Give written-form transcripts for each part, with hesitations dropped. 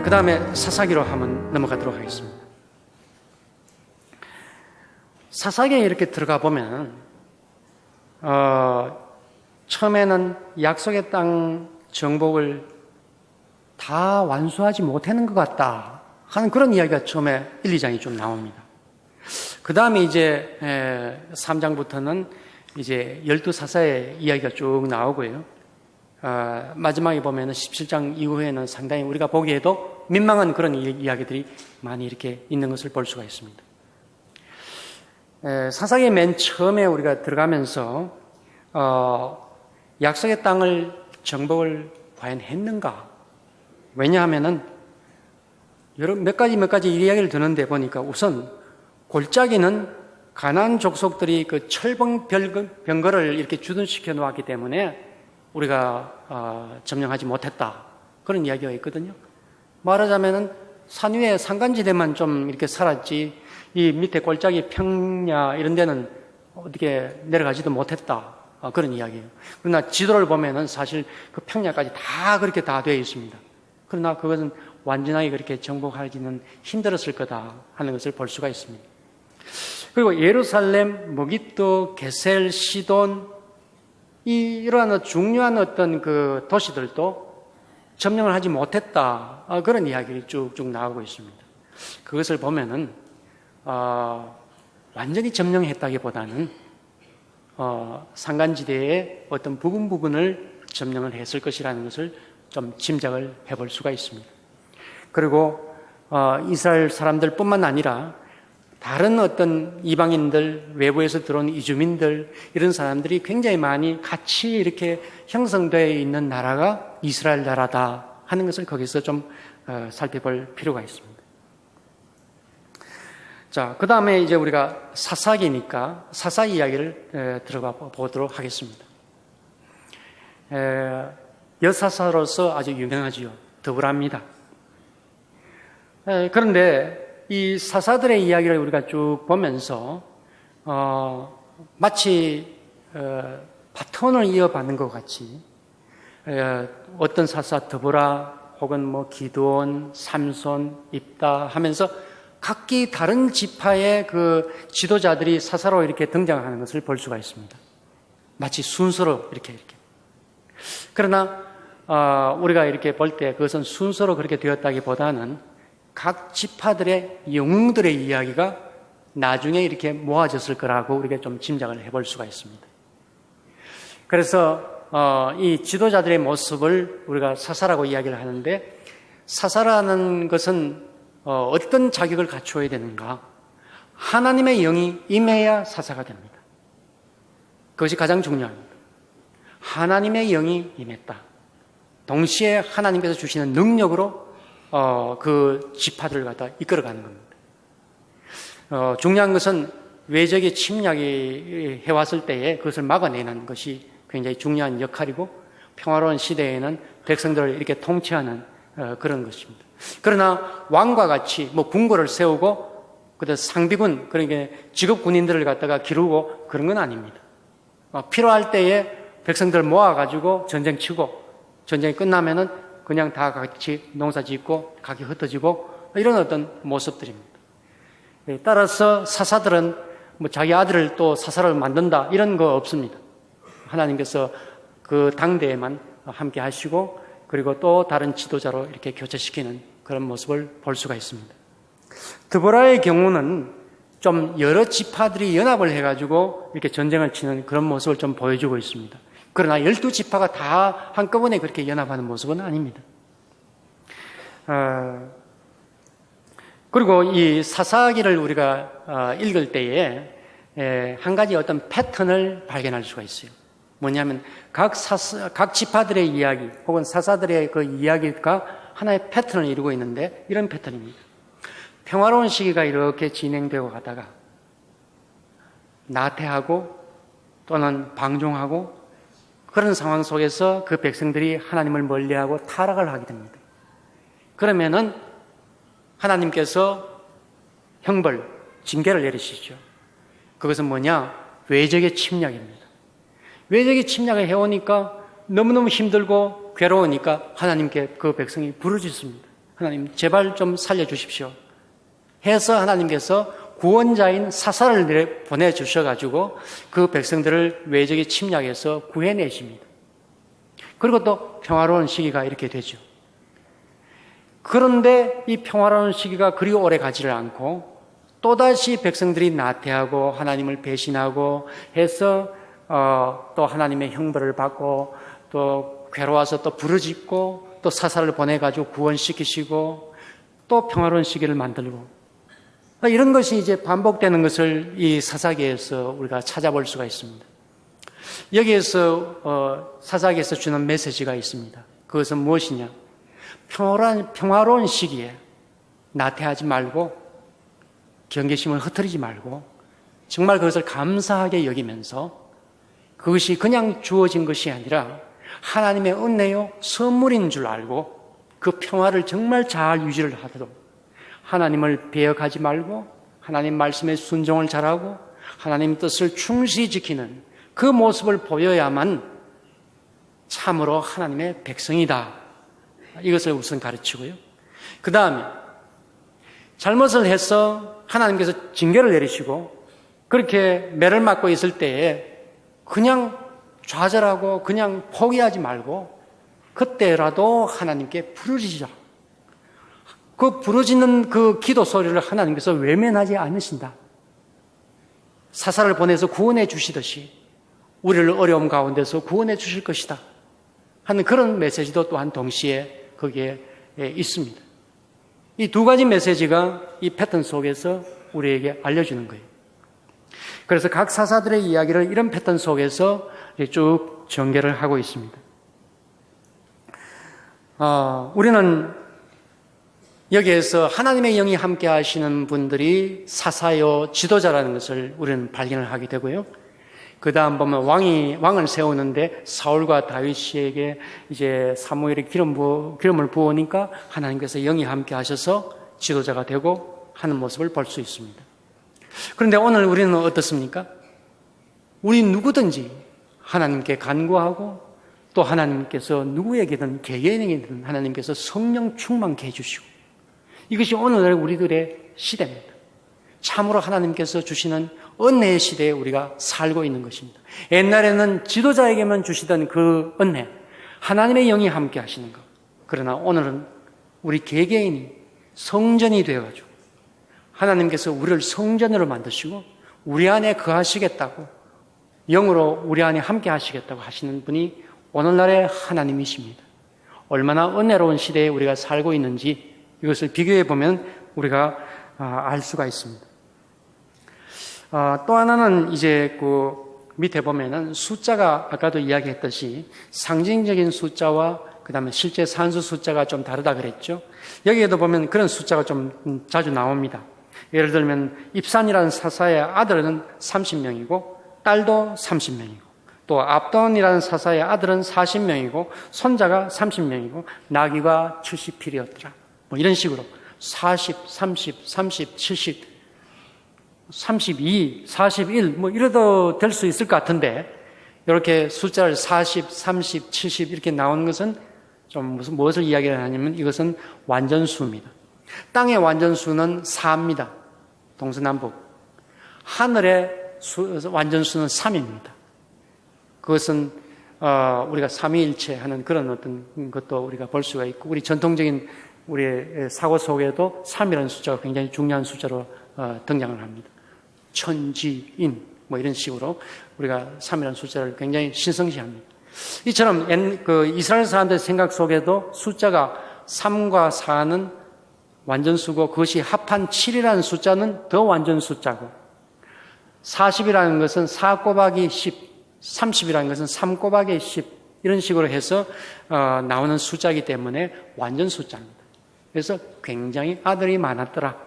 그 다음에 사사기로 한번 넘어가도록 하겠습니다. 사사기에 이렇게 들어가 보면 처음에는 약속의 땅 정복을 다 완수하지 못하는 것 같다 하는 그런 이야기가 처음에 1, 2장이 좀 나옵니다. 그 다음에 이제 3장부터는 이제 12사사의 이야기가 쭉 나오고요. 마지막에 보면은 17장 이후에는 상당히 우리가 보기에도 민망한 그런 이야기들이 많이 이렇게 있는 것을 볼 수가 있습니다. 사사기 맨 처음에 우리가 들어가면서 약속의 땅을 정복을 과연 했는가? 왜냐하면은 여러 몇 가지 이야기를 듣는데 보니까 우선 골짜기는 가나안 족속들이 그 철봉 병거를 이렇게 주둔시켜 놓았기 때문에 우리가 점령하지 못했다. 그런 이야기가 있거든요. 말하자면은 산 위에 산간지대만 좀 이렇게 살았지 이 밑에 골짜기 평야 이런 데는 어떻게 내려가지도 못했다. 그런 이야기예요. 그러나 지도를 보면은 사실 그 평야까지 다 그렇게 다 되어 있습니다. 그러나 그것은 완전하게 그렇게 정복하기는 힘들었을 거다 하는 것을 볼 수가 있습니다. 그리고 예루살렘, 무깃도, 게셀, 시돈 이러한 중요한 어떤 그 도시들도 점령을 하지 못했다. 그런 이야기가 쭉쭉 나오고 있습니다. 그것을 보면은 완전히 점령했다기보다는 산간지대의 어떤 부분을 점령을 했을 것이라는 것을 좀 짐작을 해볼 수가 있습니다. 그리고 이스라엘 사람들뿐만 아니라 다른 어떤 이방인들, 외부에서 들어온 이주민들 이런 사람들이 굉장히 많이 같이 이렇게 형성되어 있는 나라가 이스라엘 나라다 하는 것을 거기서 좀 살펴볼 필요가 있습니다. 자, 그 다음에 이제 우리가 사사기니까 사사 이야기를 들어가 보도록 하겠습니다. 여사사로서 아주 유명하지요. 더불합니다. 그런데 이 사사들의 이야기를 우리가 쭉 보면서 마치 바톤을 이어받는 것 같이 어떤 사사 더보라 혹은 뭐 기드온, 삼손, 입다 하면서 각기 다른 지파의 그 지도자들이 사사로 이렇게 등장하는 것을 볼 수가 있습니다. 마치 순서로 이렇게. 그러나 우리가 이렇게 볼 때 그것은 순서로 그렇게 되었다기보다는 각 지파들의 영웅들의 이야기가 나중에 이렇게 모아졌을 거라고 우리가 좀 짐작을 해볼 수가 있습니다. 그래서 이 지도자들의 모습을 우리가 사사라고 이야기를 하는데 사사라는 것은 어떤 자격을 갖추어야 되는가? 하나님의 영이 임해야 사사가 됩니다. 그것이 가장 중요합니다. 하나님의 영이 임했다. 동시에 하나님께서 주시는 능력으로 그 지파들을 갖다 이끌어가는 겁니다. 중요한 것은 외적의 침략이 해왔을 때에 그것을 막아내는 것이 굉장히 중요한 역할이고 평화로운 시대에는 백성들을 이렇게 통치하는 그런 것입니다. 그러나 왕과 같이 뭐 궁궐을 세우고 그다음 상비군 그러니까 직업 군인들을 갖다가 기르고 그런 건 아닙니다. 필요할 때에 백성들 모아가지고 전쟁 치고 전쟁이 끝나면은 그냥 다 같이 농사 짓고 각이 흩어지고 이런 어떤 모습들입니다. 따라서 사사들은 뭐 자기 아들을 또 사사를 만든다 이런 거 없습니다. 하나님께서 그 당대에만 함께 하시고 그리고 또 다른 지도자로 이렇게 교체시키는 그런 모습을 볼 수가 있습니다. 드보라의 경우는 좀 여러 지파들이 연합을 해가지고 이렇게 전쟁을 치는 그런 모습을 좀 보여주고 있습니다. 그러나 12지파가 다 한꺼번에 그렇게 연합하는 모습은 아닙니다. 그리고 이 사사기를 우리가 읽을 때에 한 가지 어떤 패턴을 발견할 수가 있어요. 뭐냐면 각 지파들의 이야기 혹은 사사들의 그 이야기가 하나의 패턴을 이루고 있는데 이런 패턴입니다. 평화로운 시기가 이렇게 진행되고 가다가 나태하고 또는 방종하고 그런 상황 속에서 그 백성들이 하나님을 멀리하고 타락을 하게 됩니다. 그러면은 하나님께서 형벌, 징계를 내리시죠. 그것은 뭐냐? 외적의 침략입니다. 외적의 침략을 해오니까 너무너무 힘들고 괴로우니까 하나님께 그 백성이 부르짖습니다. 하나님 제발 좀 살려주십시오 해서 하나님께서 구원자인 사사를 보내주셔가지고 그 백성들을 외적의 침략에서 구해내십니다. 그리고 또 평화로운 시기가 이렇게 되죠. 그런데 이 평화로운 시기가 그리 오래 가지를 않고 또다시 백성들이 나태하고 하나님을 배신하고 해서 또 하나님의 형벌을 받고 또 괴로워서 또 부르짖고 또 사사를 보내가지고 구원시키시고 또 평화로운 시기를 만들고 이런 것이 이제 반복되는 것을 이 사사기에서 우리가 찾아볼 수가 있습니다. 여기에서 사사기에서 주는 메시지가 있습니다. 그것은 무엇이냐? 평화로운 시기에 나태하지 말고 경계심을 흩어지지 말고 정말 그것을 감사하게 여기면서 그것이 그냥 주어진 것이 아니라 하나님의 은혜요 선물인 줄 알고 그 평화를 정말 잘 유지를 하도록 하나님을 배역하지 말고 하나님 말씀에 순종을 잘하고 하나님 뜻을 충실히 지키는 그 모습을 보여야만 참으로 하나님의 백성이다. 이것을 우선 가르치고요. 그 다음에 잘못을 해서 하나님께서 징계를 내리시고 그렇게 매를 맞고 있을 때에 그냥 좌절하고 그냥 포기하지 말고 그때라도 하나님께 부르짖으라. 그 부르짖는 그 기도 소리를 하나님께서 외면하지 않으신다. 사사를 보내서 구원해 주시듯이 우리를 어려움 가운데서 구원해 주실 것이다 하는 그런 메시지도 또한 동시에 거기에 있습니다. 이 두 가지 메시지가 이 패턴 속에서 우리에게 알려주는 거예요. 그래서 각 사사들의 이야기를 이런 패턴 속에서 쭉 전개를 하고 있습니다. 우리는 여기에서 하나님의 영이 함께 하시는 분들이 사사요 지도자라는 것을 우리는 발견을 하게 되고요. 그 다음 보면 왕을 세우는데 사울과 다윗에게 이제 사무엘이 기름을 부으니까 하나님께서 영이 함께 하셔서 지도자가 되고 하는 모습을 볼 수 있습니다. 그런데 오늘 우리는 어떻습니까? 우리 누구든지 하나님께 간구하고 또 하나님께서 누구에게든 개개인에게든 하나님께서 성령 충만케 해주시고 이것이 오늘날 우리들의 시대입니다. 참으로 하나님께서 주시는 은혜의 시대에 우리가 살고 있는 것입니다. 옛날에는 지도자에게만 주시던 그 은혜, 하나님의 영이 함께 하시는 것. 그러나 오늘은 우리 개개인이 성전이 되어가지고 하나님께서 우리를 성전으로 만드시고 우리 안에 거하시겠다고 영으로 우리 안에 함께 하시겠다고 하시는 분이 오늘날의 하나님이십니다. 얼마나 은혜로운 시대에 우리가 살고 있는지 이것을 비교해 보면 우리가 알 수가 있습니다. 또 하나는 이제 그 밑에 보면은 숫자가 아까도 이야기했듯이 상징적인 숫자와 그 다음에 실제 산수 숫자가 좀 다르다 그랬죠. 여기에도 보면 그런 숫자가 좀 자주 나옵니다. 예를 들면 입산이라는 사사의 아들은 30명이고 딸도 30명이고 또 압돈이라는 사사의 아들은 40명이고 손자가 30명이고 나귀가 70필이었더라. 뭐 이런 식으로 40, 30, 30, 70 32, 41, 뭐 이래도 될 수 있을 것 같은데, 이렇게 숫자를 40, 30, 70 이렇게 나오는 것은 좀 무엇을 이야기를 하냐면 이것은 완전수입니다. 땅의 완전수는 4입니다. 동서남북. 하늘의 완전수는 3입니다. 그것은 우리가 삼위일체 하는 그런 어떤 것도 우리가 볼 수가 있고, 우리 전통적인 우리의 사고 속에도 3이라는 숫자가 굉장히 중요한 숫자로 등장을 합니다. 천지인 뭐 이런 식으로 우리가 3이라는 숫자를 굉장히 신성시합니다. 이처럼 그 이스라엘 사람들의 생각 속에도 숫자가 3과 4는 완전수고 그것이 합한 7이라는 숫자는 더 완전 숫자고 40이라는 것은 4 곱하기 10, 30이라는 것은 3 곱하기 10 이런 식으로 해서 나오는 숫자이기 때문에 완전 숫자입니다. 그래서 굉장히 아들이 많았더라.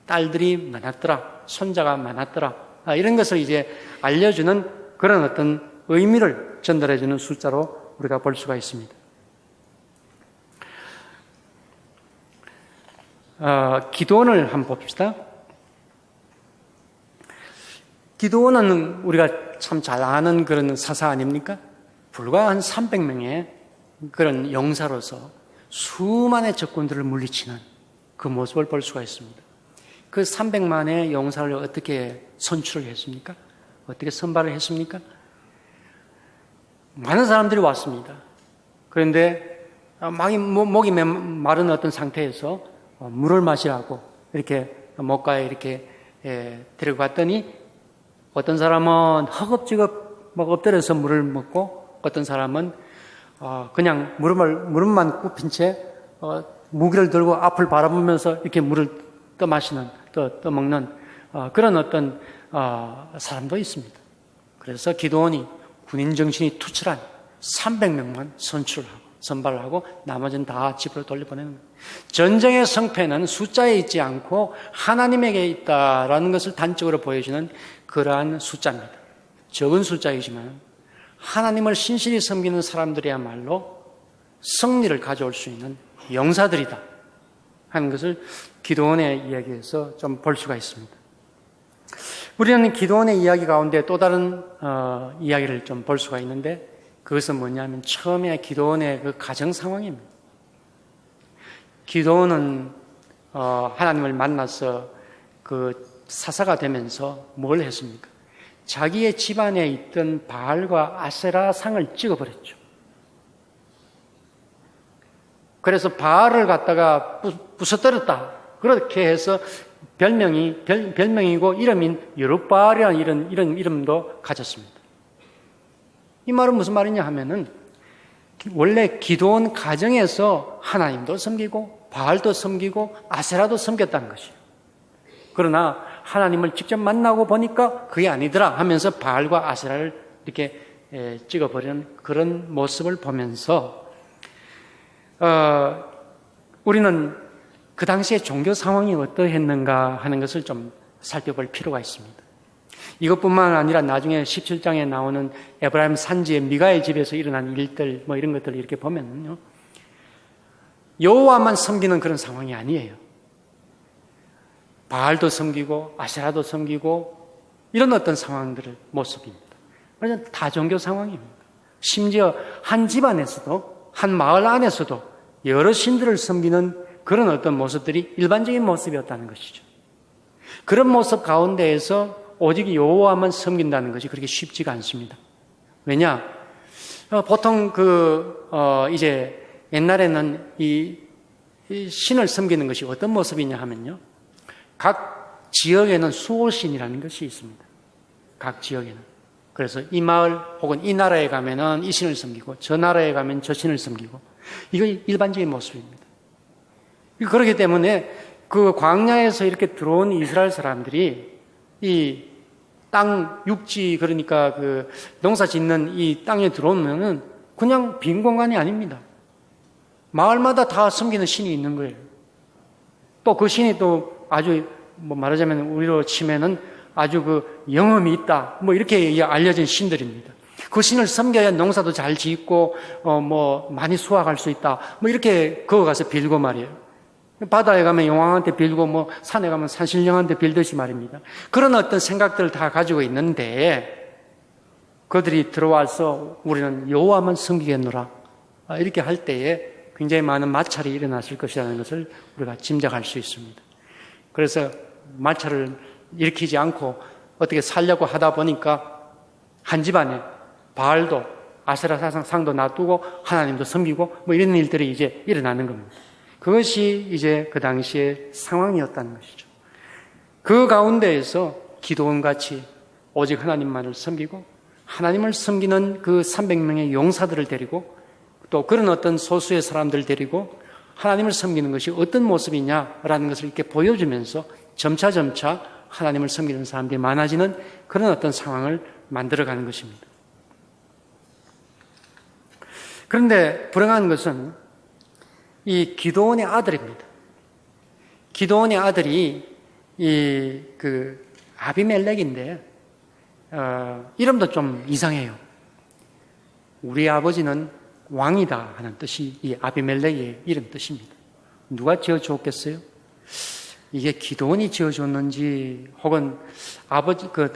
딸들이 많았더라. 손자가 많았더라. 이런 것을 이제 알려주는 그런 어떤 의미를 전달해주는 숫자로 우리가 볼 수가 있습니다. 기드온을 한번 봅시다. 기드온은 우리가 참 잘 아는 그런 사사 아닙니까? 불과 한 300명의 그런 용사로서 수많은 적군들을 물리치는 그 모습을 볼 수가 있습니다. 그 300만의 용사를 어떻게 선출을 했습니까? 어떻게 선발을 했습니까? 많은 사람들이 왔습니다. 그런데 목이 마른 어떤 상태에서 물을 마시라고 이렇게 목가에 이렇게 데려갔더니 어떤 사람은 허겁지겁 엎드려서 물을 먹고 어떤 사람은 그냥 무릎만 굽힌 채 무기를 들고 앞을 바라보면서 이렇게 물을 떠마시는, 떠먹는 그런 어떤 사람도 있습니다. 그래서 기드온이 군인 정신이 투철한 300명만 선발을 하고 나머지는 다 집으로 돌려보내는 거예요. 전쟁의 성패는 숫자에 있지 않고 하나님에게 있다라는 것을 단적으로 보여주는 그러한 숫자입니다. 적은 숫자이지만 하나님을 신실히 섬기는 사람들이야말로 승리를 가져올 수 있는 용사들이다 하는 것을 기드온의 이야기에서 좀 볼 수가 있습니다. 우리는 기드온의 이야기 가운데 또 다른 이야기를 좀 볼 수가 있는데 그것은 뭐냐면 처음에 기드온의 그 가정 상황입니다. 기드온은 하나님을 만나서 그 사사가 되면서 뭘 했습니까? 자기의 집안에 있던 바알과 아세라 상을 찍어버렸죠. 그래서 바알을 갖다가 부숴뜨렸다. 그렇게 해서 별명이고 이름인 여룻바알이라는 이런 이름도 가졌습니다. 이 말은 무슨 말이냐 하면은 원래 기드온 가정에서 하나님도 섬기고 바알도 섬기고 아세라도 섬겼다는 것이에요. 그러나 하나님을 직접 만나고 보니까 그게 아니더라 하면서 바알과 아세라를 이렇게 찍어버리는 그런 모습을 보면서 우리는 그 당시의 종교 상황이 어떠했는가 하는 것을 좀 살펴볼 필요가 있습니다. 이것뿐만 아니라 나중에 17장에 나오는 에브라임 산지의 미가의 집에서 일어난 일들 이런 것들을 이렇게 보면요, 여호와만 섬기는 그런 상황이 아니에요. 바알도 섬기고 아세라도 섬기고 이런 어떤 상황들의 모습입니다. 그래서 다종교 상황입니다. 심지어 한 집안에서도 한 마을 안에서도 여러 신들을 섬기는 그런 어떤 모습들이 일반적인 모습이었다는 것이죠. 그런 모습 가운데에서 오직 여호와만 섬긴다는 것이 그렇게 쉽지가 않습니다. 왜냐? 보통 이제 옛날에는 이 신을 섬기는 것이 어떤 모습이냐 하면요, 각 지역에는 수호신이라는 것이 있습니다. 각 지역에는. 그래서 이 마을 혹은 이 나라에 가면은 이 신을 섬기고 저 나라에 가면 저 신을 섬기고 이거 일반적인 모습입니다. 그렇기 때문에 그 광야에서 이렇게 들어온 이스라엘 사람들이 이 땅, 육지, 그러니까 그 농사 짓는 이 땅에 들어오면은 그냥 빈 공간이 아닙니다. 마을마다 다 섬기는 신이 있는 거예요. 또 그 신이 또 아주 말하자면 우리로 치면은 아주 그 영험이 있다. 이렇게 알려진 신들입니다. 그 신을 섬겨야 농사도 잘 짓고 많이 수확할 수 있다. 이렇게 그거 가서 빌고 말이에요. 바다에 가면 용왕한테 빌고 산에 가면 산신령한테 빌듯이 말입니다. 그런 어떤 생각들을 다 가지고 있는데 그들이 들어와서 우리는 여호와만 섬기겠노라 이렇게 할 때에 굉장히 많은 마찰이 일어났을 것이라는 것을 우리가 짐작할 수 있습니다. 그래서 마찰을 일으키지 않고 어떻게 살려고 하다 보니까 한 집안에 바알도 아세라 상도 놔두고 하나님도 섬기고 이런 일들이 이제 일어나는 겁니다. 그것이 이제 그 당시의 상황이었다는 것이죠. 그 가운데에서 기드온같이 오직 하나님만을 섬기고 하나님을 섬기는 그 300명의 용사들을 데리고 또 그런 어떤 소수의 사람들을 데리고 하나님을 섬기는 것이 어떤 모습이냐라는 것을 이렇게 보여주면서 점차 하나님을 섬기는 사람들이 많아지는 그런 어떤 상황을 만들어가는 것입니다. 그런데 불행한 것은 이 기드온의 아들입니다. 기드온의 아들이 아비멜렉인데 이름도 좀 이상해요. 우리 아버지는 왕이다 하는 뜻이 이 아비멜렉의 이름 뜻입니다. 누가 지어주었겠어요? 이게 기드온이 지어줬는지 혹은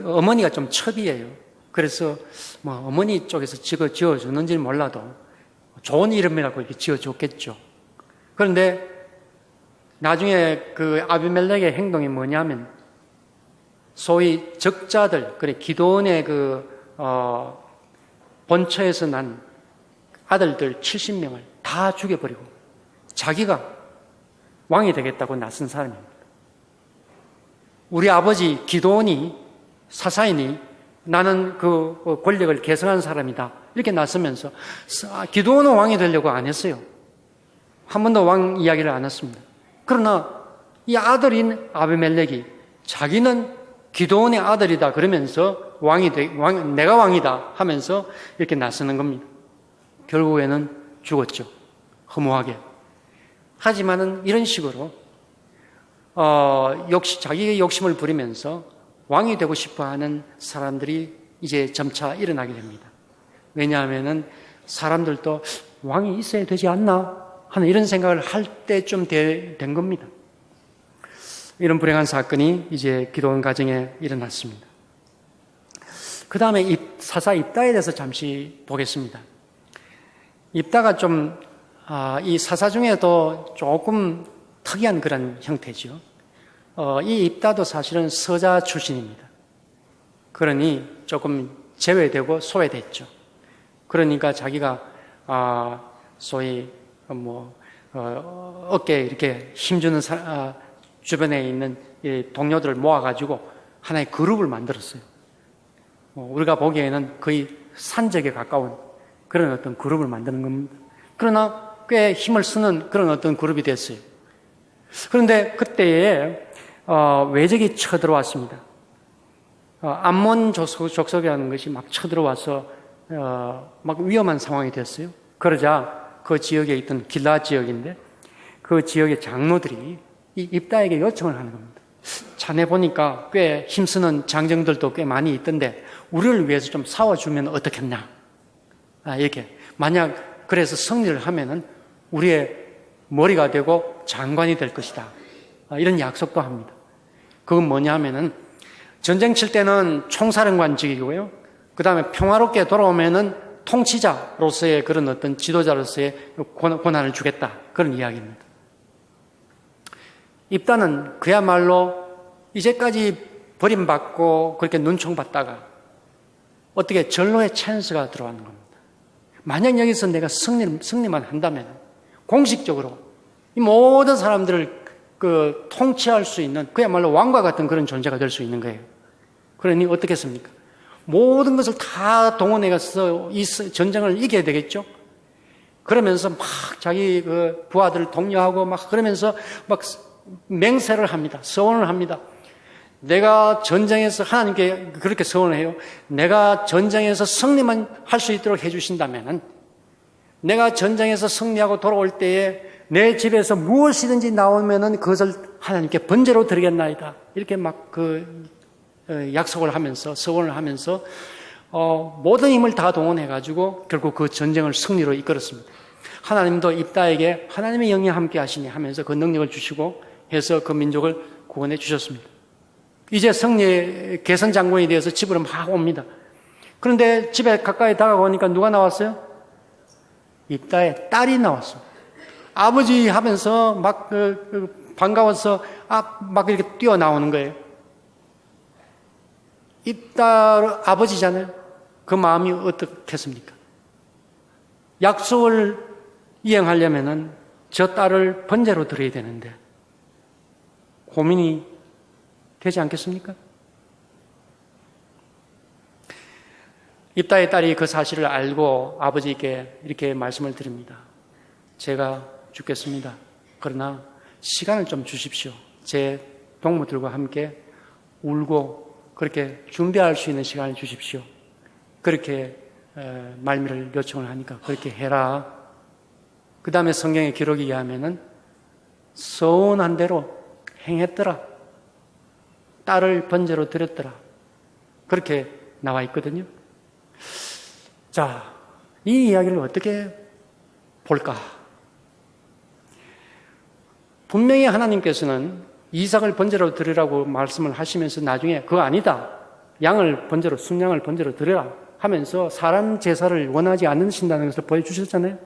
어머니가 좀 첩이에요. 그래서 어머니 쪽에서 지어줬는지는 몰라도 좋은 이름이라고 이렇게 지어줬겠죠. 그런데 나중에 그 아비멜렉의 행동이 뭐냐면 소위 적자들, 그래 기드온의 본처에서 난 아들들 70명을 다 죽여버리고 자기가 왕이 되겠다고 나선 사람입니다. 우리 아버지 기드온이 사사이니 나는 그 권력을 계승한 사람이다. 이렇게 나서면서 기드온은 왕이 되려고 안 했어요. 한 번도 왕 이야기를 안 했습니다. 그러나 이 아들인 아비멜렉이 자기는 기드온의 아들이다 그러면서 내가 왕이다 하면서 이렇게 나서는 겁니다. 결국에는 죽었죠. 허무하게. 하지만은 이런 식으로 자기의 욕심을 부리면서 왕이 되고 싶어하는 사람들이 이제 점차 일어나게 됩니다. 왜냐하면은 사람들도 왕이 있어야 되지 않나 하는 이런 생각을 할 때쯤 된 겁니다. 이런 불행한 사건이 이제 기드온 가정에 일어났습니다. 그 다음에 사사 입다에 대해서 잠시 보겠습니다. 입다가 이 사사 중에도 조금 특이한 그런 형태죠. 이 입다도 사실은 서자 출신입니다. 그러니 조금 제외되고 소외됐죠. 그러니까 자기가 소위 어깨에 이렇게 힘주는 주변에 있는 동료들을 모아가지고 하나의 그룹을 만들었어요. 우리가 보기에는 거의 산적에 가까운 그런 어떤 그룹을 만드는 겁니다. 그러나 꽤 힘을 쓰는 그런 어떤 그룹이 됐어요. 그런데 그때에 외적이 쳐들어왔습니다. 암몬 족속이라는 것이 막 쳐들어와서 막 위험한 상황이 됐어요. 그러자 그 지역에 있던 길라 지역인데 그 지역의 장로들이 이 입다에게 요청을 하는 겁니다. 자네 보니까 꽤 힘쓰는 장정들도 꽤 많이 있던데 우리를 위해서 좀 싸워주면 어떻겠냐. 이렇게 만약 그래서 승리를 하면은 우리의 머리가 되고 장관이 될 것이다. 이런 약속도 합니다. 그건 뭐냐 하면은 전쟁 칠 때는 총사령관직이고요. 그 다음에 평화롭게 돌아오면은 통치자로서의 그런 어떤 지도자로서의 권한을 주겠다. 그런 이야기입니다. 입다는 그야말로 이제까지 버림받고 그렇게 눈총받다가 어떻게 전로의 찬스가 들어가는 겁니다. 만약 여기서 내가 승리만 한다면 공식적으로 이 모든 사람들을 통치할 수 있는 그야말로 왕과 같은 그런 존재가 될 수 있는 거예요. 그러니 어떻겠습니까? 모든 것을 다 동원해서 이 전쟁을 이겨야 되겠죠? 그러면서 막 자기 부하들을 독려하고 막 그러면서 막 맹세를 합니다. 서원을 합니다. 내가 전쟁에서 하나님께 그렇게 서원을 해요. 내가 전쟁에서 승리만 할 수 있도록 해주신다면은 내가 전쟁에서 승리하고 돌아올 때에 내 집에서 무엇이든지 나오면은 그것을 하나님께 번제로 드리겠나이다. 이렇게 막 약속을 하면서 서원을 하면서 모든 힘을 다 동원해가지고 결국 그 전쟁을 승리로 이끌었습니다. 하나님도 입다에게 하나님의 영이 함께 하시니 하면서 그 능력을 주시고 해서 그 민족을 구원해 주셨습니다. 이제 승리의 개선 장군에 대해서 집으로 막 옵니다. 그런데 집에 가까이 다가오니까 누가 나왔어요? 입다의 딸이 나왔어요. 아버지 하면서 막 반가워서 막 이렇게 뛰어나오는 거예요. 입다 아버지잖아요. 그 마음이 어떻겠습니까? 약속을 이행하려면은 저 딸을 번제로 드려야 되는데 고민이 되지 않겠습니까? 입다의 딸이 그 사실을 알고 아버지께 이렇게 말씀을 드립니다. 제가 죽겠습니다. 그러나 시간을 좀 주십시오. 제 동무들과 함께 울고 그렇게 준비할 수 있는 시간을 주십시오. 그렇게 말미를 요청을 하니까 그렇게 해라. 그 다음에 성경의 기록에 의하면은 서운한 대로 행했더라. 딸을 번제로 드렸더라. 그렇게 나와 있거든요. 자, 이 이야기를 어떻게 볼까? 분명히 하나님께서는 이삭을 번제로 드리라고 말씀을 하시면서 나중에 그거 아니다. 양을 번제로, 순양을 번제로 드리라 하면서 사람 제사를 원하지 않으신다는 것을 보여주셨잖아요.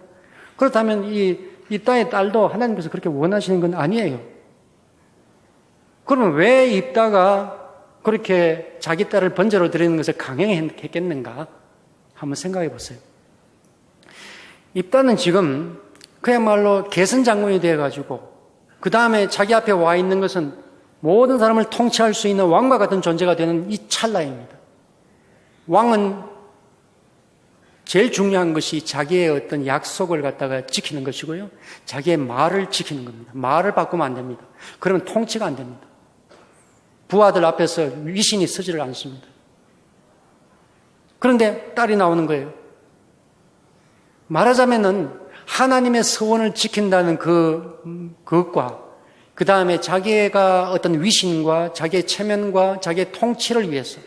그렇다면 이 입다의 딸도 하나님께서 그렇게 원하시는 건 아니에요. 그러면 왜 입다가 그렇게 자기 딸을 번제로 드리는 것을 강행했겠는가? 한번 생각해 보세요. 입다는 지금 그야말로 개선장군이 되어가지고 그 다음에 자기 앞에 와 있는 것은 모든 사람을 통치할 수 있는 왕과 같은 존재가 되는 이 찰나입니다. 왕은 제일 중요한 것이 자기의 어떤 약속을 갖다가 지키는 것이고요. 자기의 말을 지키는 겁니다. 말을 바꾸면 안 됩니다. 그러면 통치가 안 됩니다. 부하들 앞에서 위신이 서지를 않습니다. 그런데 딸이 나오는 거예요. 말하자면은 하나님의 서원을 지킨다는 그것과 그 다음에 자기가 어떤 위신과 자기의 체면과 자기의 통치를 위해서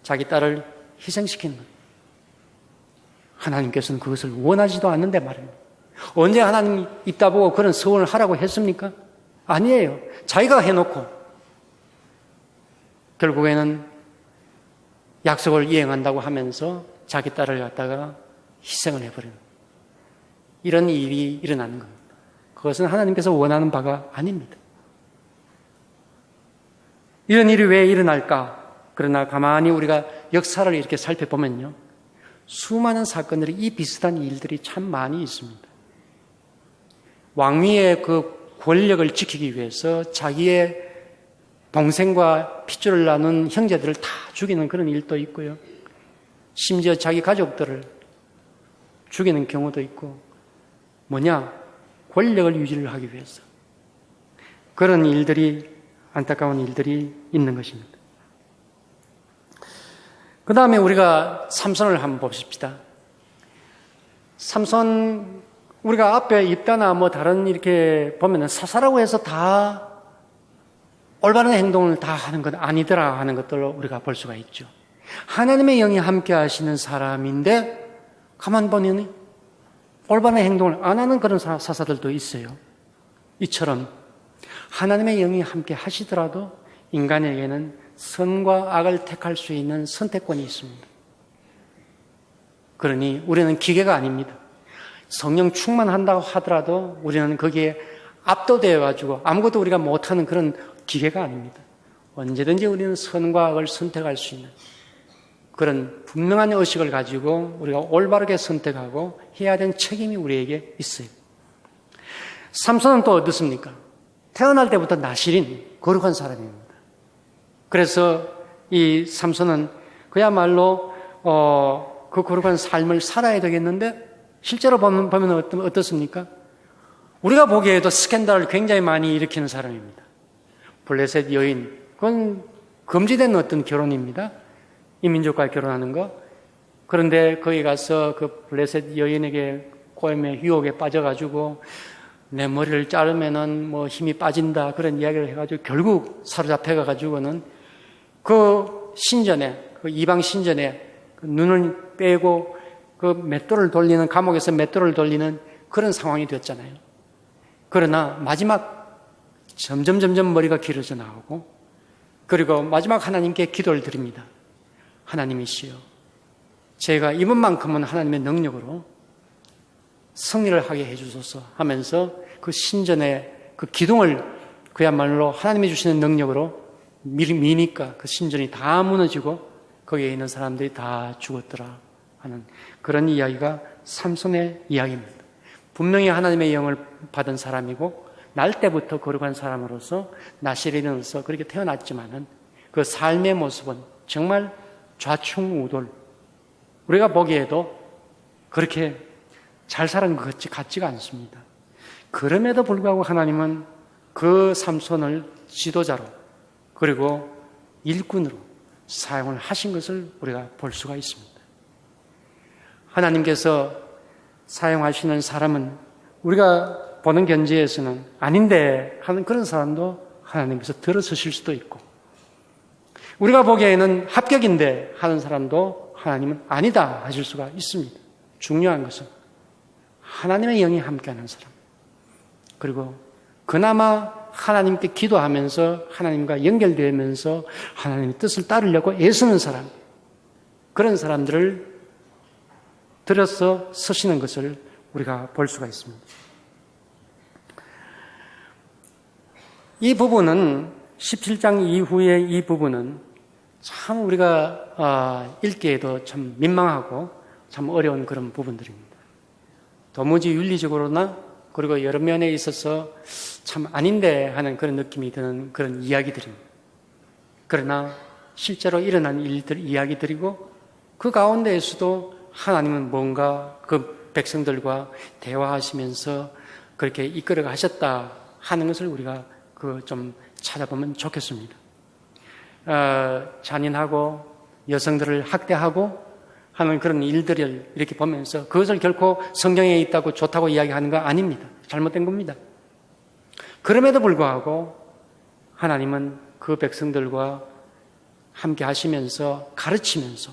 자기 딸을 희생시키는 거예요. 하나님께서는 그것을 원하지도 않는데 말입니다. 언제 하나님이 있다 보고 그런 서원을 하라고 했습니까? 아니에요. 자기가 해놓고 결국에는 약속을 이행한다고 하면서 자기 딸을 갖다가 희생을 해버리는 이런 일이 일어나는 겁니다. 그것은 하나님께서 원하는 바가 아닙니다. 이런 일이 왜 일어날까? 그러나 가만히 우리가 역사를 이렇게 살펴보면요. 수많은 사건들이 이 비슷한 일들이 참 많이 있습니다. 왕위의 그 권력을 지키기 위해서 자기의 동생과 핏줄을 나눈 형제들을 다 죽이는 그런 일도 있고요. 심지어 자기 가족들을 죽이는 경우도 있고 뭐냐? 권력을 유지를 하기 위해서 그런 일들이 안타까운 일들이 있는 것입니다. 그 다음에 우리가 삼손을 한번 봅시다. 삼손 우리가 앞에 입다나 뭐 다른 이렇게 보면은 사사라고 해서 다 올바른 행동을 다 하는 건 아니더라 하는 것들로 우리가 볼 수가 있죠. 하나님의 영이 함께 하시는 사람인데 가만 보니 올바른 행동을 안 하는 그런 사사들도 있어요. 이처럼 하나님의 영이 함께 하시더라도 인간에게는 선과 악을 택할 수 있는 선택권이 있습니다. 그러니 우리는 기계가 아닙니다. 성령 충만한다고 하더라도 우리는 거기에 압도되어 가지고 아무것도 우리가 못하는 그런 기계가 아닙니다. 언제든지 우리는 선과 악을 선택할 수 있는 그런 분명한 의식을 가지고 우리가 올바르게 선택하고 해야 되는 책임이 우리에게 있어요. 삼손은 또 어떻습니까? 태어날 때부터 나실인 거룩한 사람입니다. 그래서 이 삼손은 그야말로 그 거룩한 삶을 살아야 되겠는데 실제로 보면 어떻습니까? 우리가 보기에도 스캔들을 굉장히 많이 일으키는 사람입니다. 블레셋 여인, 그건 금지된 어떤 결혼입니다. 이민족과 결혼하는 거. 그런데 거기 가서 그 블레셋 여인에게 꼬임의 유혹에 빠져가지고 내 머리를 자르면은 뭐 힘이 빠진다 그런 이야기를 해가지고 결국 사로잡혀가지고는 그 신전에, 그 이방 신전에 그 눈을 빼고 그 맷돌을 돌리는, 감옥에서 맷돌을 돌리는 그런 상황이 되었잖아요. 그러나 마지막 점점 머리가 길어져 나오고 그리고 마지막 하나님께 기도를 드립니다. 하나님이시여, 제가 이번만큼은 하나님의 능력으로 승리를 하게 해주소서 하면서 그 신전의 그 기둥을 그야말로 하나님이 주시는 능력으로 미니까 그 신전이 다 무너지고 거기에 있는 사람들이 다 죽었더라 하는 그런 이야기가 삼손의 이야기입니다. 분명히 하나님의 영을 받은 사람이고 날 때부터 거룩한 사람으로서 나실인으로서 그렇게 태어났지만은 그 삶의 모습은 정말 좌충우돌, 우리가 보기에도 그렇게 잘 사는 것 같지가 않습니다. 그럼에도 불구하고 하나님은 그 삼손을 지도자로 그리고 일꾼으로 사용을 하신 것을 우리가 볼 수가 있습니다. 하나님께서 사용하시는 사람은 우리가 보는 견지에서는 아닌데 하는 그런 사람도 하나님께서 들어서실 수도 있고, 우리가 보기에는 합격인데 하는 사람도 하나님은 아니다 하실 수가 있습니다. 중요한 것은 하나님의 영이 함께하는 사람, 그리고 그나마 하나님께 기도하면서 하나님과 연결되면서 하나님의 뜻을 따르려고 애쓰는 사람, 그런 사람들을 들어서 서시는 것을 우리가 볼 수가 있습니다. 이 부분은 17장 이후의 이 부분은 참 우리가 읽기에도 참 민망하고 참 어려운 그런 부분들입니다. 도무지 윤리적으로나 그리고 여러 면에 있어서 참 아닌데 하는 그런 느낌이 드는 그런 이야기들입니다. 그러나 실제로 일어난 일들 이야기들이고 그 가운데에서도 하나님은 뭔가 그 백성들과 대화하시면서 그렇게 이끌어 가셨다 하는 것을 우리가 좀 찾아보면 좋겠습니다. 잔인하고 여성들을 학대하고 하는 그런 일들을 이렇게 보면서 그것을 결코 성경에 있다고 좋다고 이야기하는 거 아닙니다. 잘못된 겁니다. 그럼에도 불구하고 하나님은 그 백성들과 함께 하시면서 가르치면서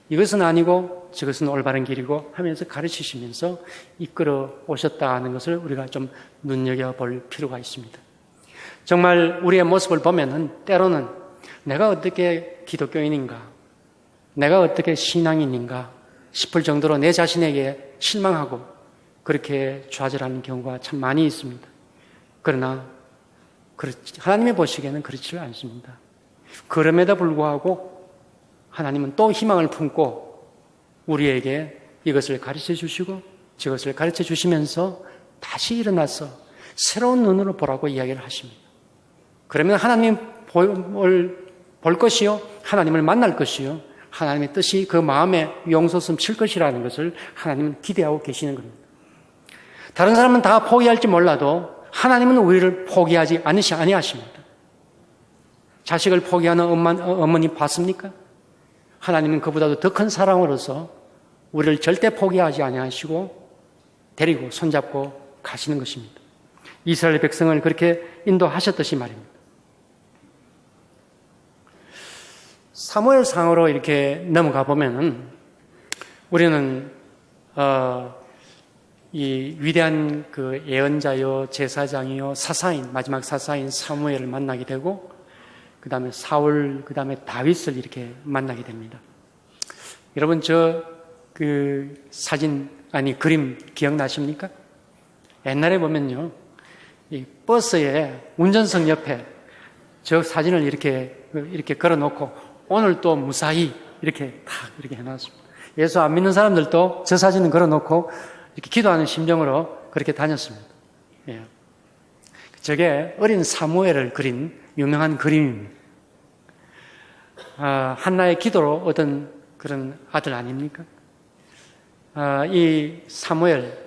이것은 아니고 저것은 올바른 길이고 하면서 가르치시면서 이끌어 오셨다 하는 것을 우리가 좀 눈여겨볼 필요가 있습니다. 정말 우리의 모습을 보면은 때로는 내가 어떻게 기독교인인가, 내가 어떻게 신앙인인가 싶을 정도로 내 자신에게 실망하고 그렇게 좌절하는 경우가 참 많이 있습니다. 그러나 하나님이 보시기에는 그렇지 않습니다. 그럼에도 불구하고 하나님은 또 희망을 품고 우리에게 이것을 가르쳐 주시고 저것을 가르쳐 주시면서 다시 일어나서 새로운 눈으로 보라고 이야기를 하십니다. 그러면 하나님 볼 것이요, 하나님을 만날 것이요, 하나님의 뜻이 그 마음에 용솟음 칠 것이라는 것을 하나님은 기대하고 계시는 겁니다. 다른 사람은 다 포기할지 몰라도 하나님은 우리를 포기하지 아니하십니다. 자식을 포기하는 어머니 봤습니까? 하나님은 그보다도 더 큰 사랑으로서 우리를 절대 포기하지 아니하시고 데리고 손잡고 가시는 것입니다. 이스라엘 백성을 그렇게 인도하셨듯이 말입니다. 사무엘상으로 이렇게 넘어가 보면은 우리는 이 위대한 그 예언자요, 제사장이요, 사사인, 마지막 사사인 사무엘을 만나게 되고 그 다음에 사울, 그 다음에 다윗을 이렇게 만나게 됩니다. 여러분 그 사진 그림 기억나십니까? 옛날에 보면요, 이 버스에 운전석 옆에 저 사진을 이렇게 걸어놓고 오늘 또 무사히 이렇게 탁 이렇게 해놨습니다. 예수 안 믿는 사람들도 저 사진을 걸어놓고 이렇게 기도하는 심정으로 그렇게 다녔습니다. 예. 저게 어린 사무엘을 그린 유명한 그림입니다. 한나의 기도로 얻은 그런 아들 아닙니까? 이 사무엘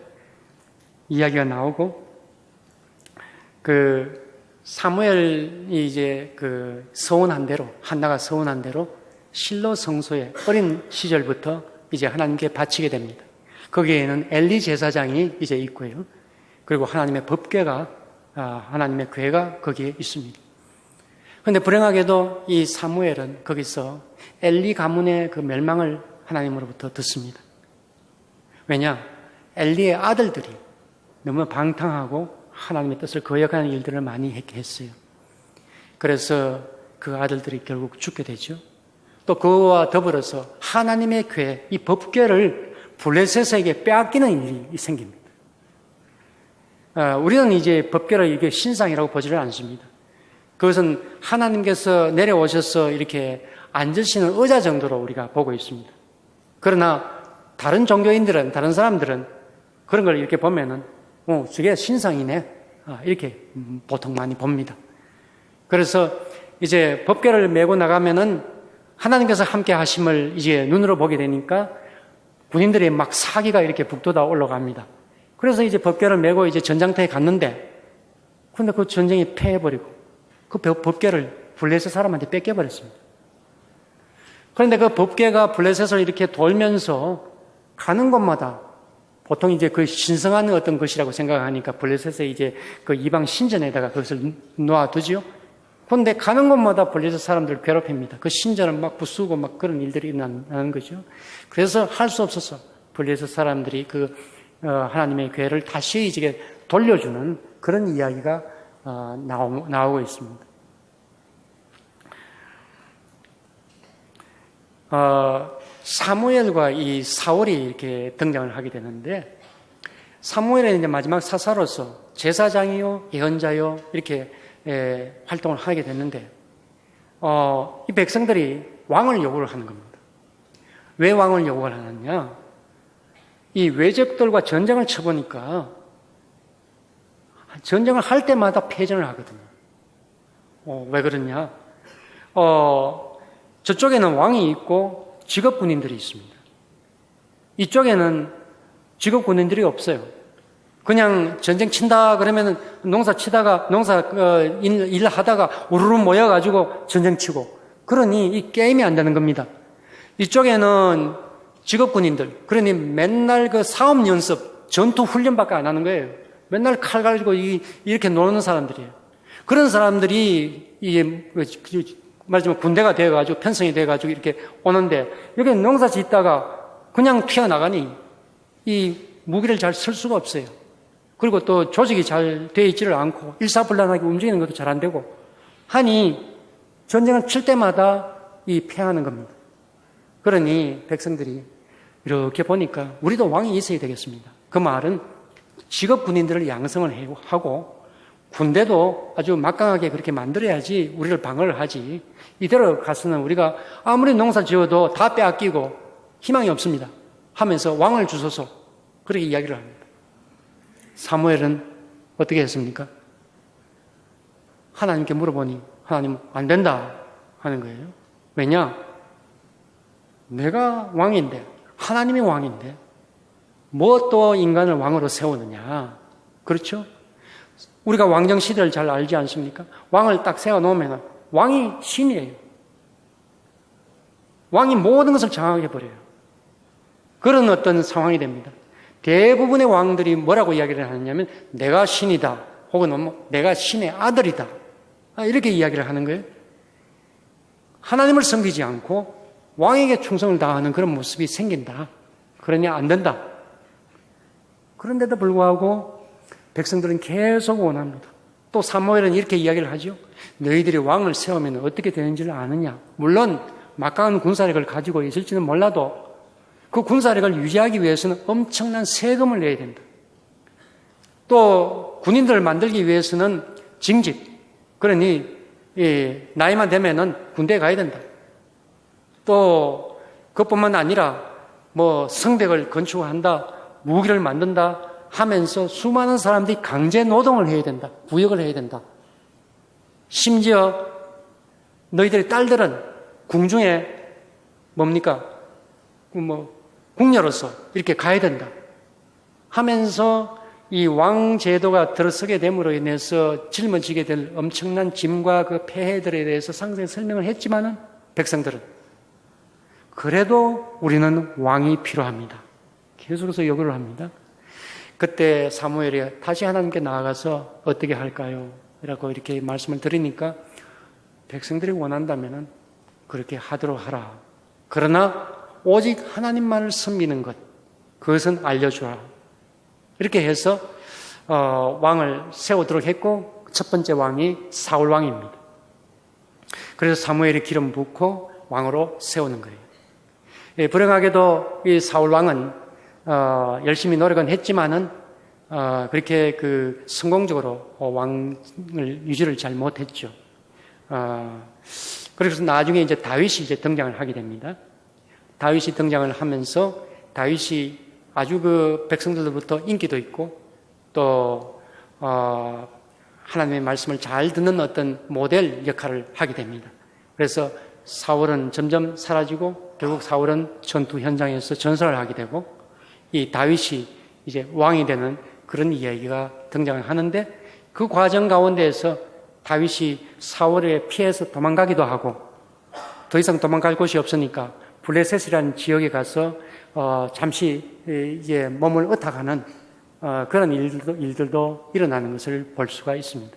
이야기가 나오고 그 사무엘이 이제 그 서원한 대로, 한나가 서원한 대로 실로 성소에 어린 시절부터 이제 하나님께 바치게 됩니다. 거기에는 엘리 제사장이 이제 있고요. 그리고 하나님의 법궤가, 하나님의 궤가 거기에 있습니다. 그런데 불행하게도 이 사무엘은 거기서 엘리 가문의 그 멸망을 하나님으로부터 듣습니다. 왜냐? 엘리의 아들들이 너무 방탕하고 하나님의 뜻을 거역하는 일들을 많이 했어요. 그래서 그 아들들이 결국 죽게 되죠. 또 그와 더불어서 하나님의 궤, 이 법궤를 블레셋에게 빼앗기는 일이 생깁니다. 우리는 이제 법궤를 이게 신상이라고 보지를 않습니다. 그것은 하나님께서 내려오셔서 이렇게 앉으시는 의자 정도로 우리가 보고 있습니다. 그러나 다른 종교인들은, 다른 사람들은 그런 걸 이렇게 보면은 저게 신상이네, 이렇게 보통 많이 봅니다. 그래서 이제 법궤를 메고 나가면은 하나님께서 함께 하심을 이제 눈으로 보게 되니까 군인들이 막 사기가 이렇게 북돋아 올라갑니다. 그래서 이제 법궤를 메고 이제 전장터에 갔는데, 근데 그 전쟁이 패해버리고 그 법궤를 블레셋 사람한테 뺏겨버렸습니다. 그런데 그 법궤가 블레셋을 이렇게 돌면서 가는 곳마다 보통 이제 그 신성한 어떤 것이라고 생각하니까 블레셋에 이제 그 이방 신전에다가 그것을 놓아두지요. 그런데 가는 곳마다 블레셋 사람들 괴롭힙니다. 그 신전을 막 부수고 막 그런 일들이 일어나는 거죠. 그래서 할 수 없어서 블레셋 사람들이 그 하나님의 궤를 다시 이제 돌려주는 그런 이야기가 나오고 있습니다. 사무엘과 이 사울이 이렇게 등장을 하게 되는데, 사무엘은 이제 마지막 사사로서 제사장이요, 예언자요, 이렇게 활동을 하게 됐는데 이 백성들이 왕을 요구를 하는 겁니다. 왜 왕을 요구를 하느냐? 이 외적들과 전쟁을 쳐보니까 전쟁을 할 때마다 패전을 하거든요. 왜 그러냐? 저쪽에는 왕이 있고 직업 군인들이 있습니다. 이쪽에는 직업 군인들이 없어요. 그냥 전쟁 친다 그러면 농사 치다가 일 하다가 우르르 모여가지고 전쟁 치고, 그러니 이 게임이 안 되는 겁니다. 이쪽에는 직업 군인들, 그러니 맨날 그 사업 연습, 전투 훈련밖에 안 하는 거예요. 맨날 칼 가지고 이렇게 노는 사람들이에요. 그런 사람들이 이게 말하자면 군대가 되어가지고 편성이 되어가지고 이렇게 오는데, 여기 농사 짓다가 그냥 튀어나가니 이 무기를 잘 쓸 수가 없어요. 그리고 또 조직이 잘 되어 있지를 않고 일사불란하게 움직이는 것도 잘 안 되고 하니 전쟁을 칠 때마다 이 패하는 겁니다. 그러니 백성들이 이렇게 보니까 우리도 왕이 있어야 되겠습니다. 그 말은 직업 군인들을 양성을 하고 군대도 아주 막강하게 그렇게 만들어야지 우리를 방어를 하지, 이대로 가서는 우리가 아무리 농사 지어도 다 빼앗기고 희망이 없습니다 하면서 왕을 주소서, 그렇게 이야기를 합니다. 사무엘은 어떻게 했습니까? 하나님께 물어보니 하나님은 안 된다 하는 거예요. 왜냐? 내가 왕인데, 하나님이 왕인데 뭐 또 인간을 왕으로 세우느냐. 그렇죠? 우리가 왕정시대를 잘 알지 않습니까? 왕을 딱 세워놓으면 왕이 신이에요. 왕이 모든 것을 장악해 버려요. 그런 어떤 상황이 됩니다. 대부분의 왕들이 뭐라고 이야기를 하느냐면 내가 신이다, 혹은 내가 신의 아들이다, 이렇게 이야기를 하는 거예요. 하나님을 섬기지 않고 왕에게 충성을 다하는 그런 모습이 생긴다. 그러니 안 된다. 그런데도 불구하고 백성들은 계속 원합니다. 또 사무엘은 이렇게 이야기를 하죠. 너희들이 왕을 세우면 어떻게 되는지를 아느냐. 물론 막강한 군사력을 가지고 있을지는 몰라도 그 군사력을 유지하기 위해서는 엄청난 세금을 내야 된다. 또 군인들을 만들기 위해서는 징집, 그러니 나이만 되면은 군대에 가야 된다. 또 그것뿐만 아니라 뭐 성벽을 건축한다, 무기를 만든다 하면서 수많은 사람들이 강제 노동을 해야 된다, 부역을 해야 된다. 심지어 너희들의 딸들은 궁중에 뭡니까? 궁녀로서 이렇게 가야 된다 하면서 이 왕제도가 들어서게 됨으로 인해서 짊어지게 될 엄청난 짐과 그 폐해들에 대해서 상세히 설명을 했지만은 백성들은 그래도 우리는 왕이 필요합니다. 계속해서 요구를 합니다. 그때 사무엘이 다시 하나님께 나아가서 어떻게 할까요? 라고 이렇게 말씀을 드리니까 백성들이 원한다면은 그렇게 하도록 하라. 그러나 오직 하나님만을 섬기는 것, 그것은 알려주라. 이렇게 해서 왕을 세우도록 했고, 첫 번째 왕이 사울 왕입니다. 그래서 사무엘이 기름 붓고 왕으로 세우는 거예요. 불행하게도 이 사울 왕은 열심히 노력은 했지만은 그렇게 성공적으로 왕을 유지를 잘 못했죠. 그래서 나중에 이제 다윗이 이제 등장을 하게 됩니다. 다윗이 등장을 하면서 다윗이 아주 백성들로부터 인기도 있고 또 하나님의 말씀을 잘 듣는 어떤 모델 역할을 하게 됩니다. 그래서 사울은 점점 사라지고 결국 사울은 전투 현장에서 전설을 하게 되고 이 다윗이 이제 왕이 되는 그런 이야기가 등장을 하는데, 그 과정 가운데에서 다윗이 사울에 피해서 도망가기도 하고 더 이상 도망갈 곳이 없으니까 블레셋이라는 지역에 가서 잠시 이제 몸을 의탁하는 그런 일들도 일어나는 것을 볼 수가 있습니다.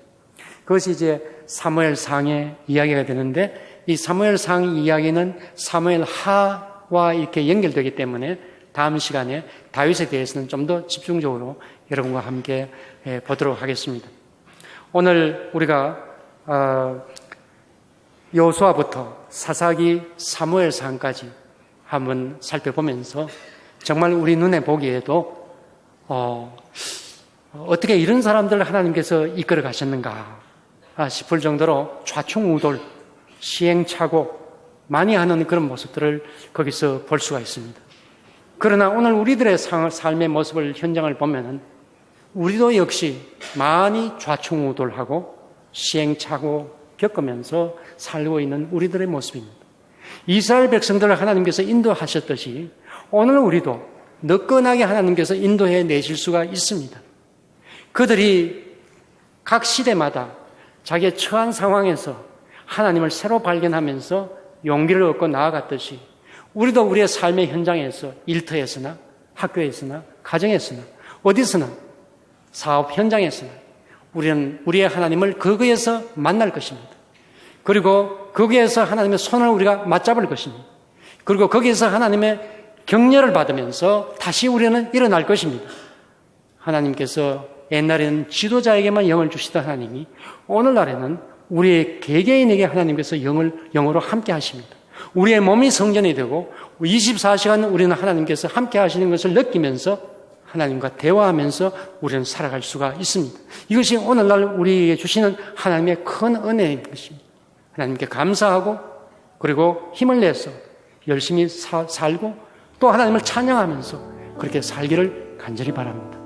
그것이 이제 사무엘상의 이야기가 되는데, 이 사무엘상 이야기는 사무엘하와 이렇게 연결되기 때문에 다음 시간에 다윗에 대해서는 좀 더 집중적으로 여러분과 함께 보도록 하겠습니다. 오늘 우리가 여호수아부터 사사기, 사무엘상까지 한번 살펴보면서 정말 우리 눈에 보기에도 어떻게 이런 사람들을 하나님께서 이끌어 가셨는가, 싶을 정도로 좌충우돌, 시행착오 많이 하는 그런 모습들을 거기서 볼 수가 있습니다. 그러나 오늘 우리들의 삶의 모습을, 현장을 보면은 우리도 역시 많이 좌충우돌하고 시행착오 겪으면서 살고 있는 우리들의 모습입니다. 이스라엘 백성들을 하나님께서 인도하셨듯이 오늘 우리도 너끈하게 하나님께서 인도해 내실 수가 있습니다. 그들이 각 시대마다 자기의 처한 상황에서 하나님을 새로 발견하면서 용기를 얻고 나아갔듯이 우리도 우리의 삶의 현장에서, 일터에서나 학교에서나 가정에서나 어디서나 사업 현장에서나 우리는 우리의 하나님을 거기에서 만날 것입니다. 그리고 거기에서 하나님의 손을 우리가 맞잡을 것입니다. 그리고 거기에서 하나님의 격려를 받으면서 다시 우리는 일어날 것입니다. 하나님께서 옛날에는 지도자에게만 영을 주시던 하나님이 오늘날에는 우리의 개개인에게 하나님께서 영으로 함께 하십니다. 우리의 몸이 성전이 되고 24시간 우리는 하나님께서 함께 하시는 것을 느끼면서 하나님과 대화하면서 우리는 살아갈 수가 있습니다. 이것이 오늘날 우리에게 주시는 하나님의 큰 은혜인 것입니다. 하나님께 감사하고 그리고 힘을 내서 열심히 살고 또 하나님을 찬양하면서 그렇게 살기를 간절히 바랍니다.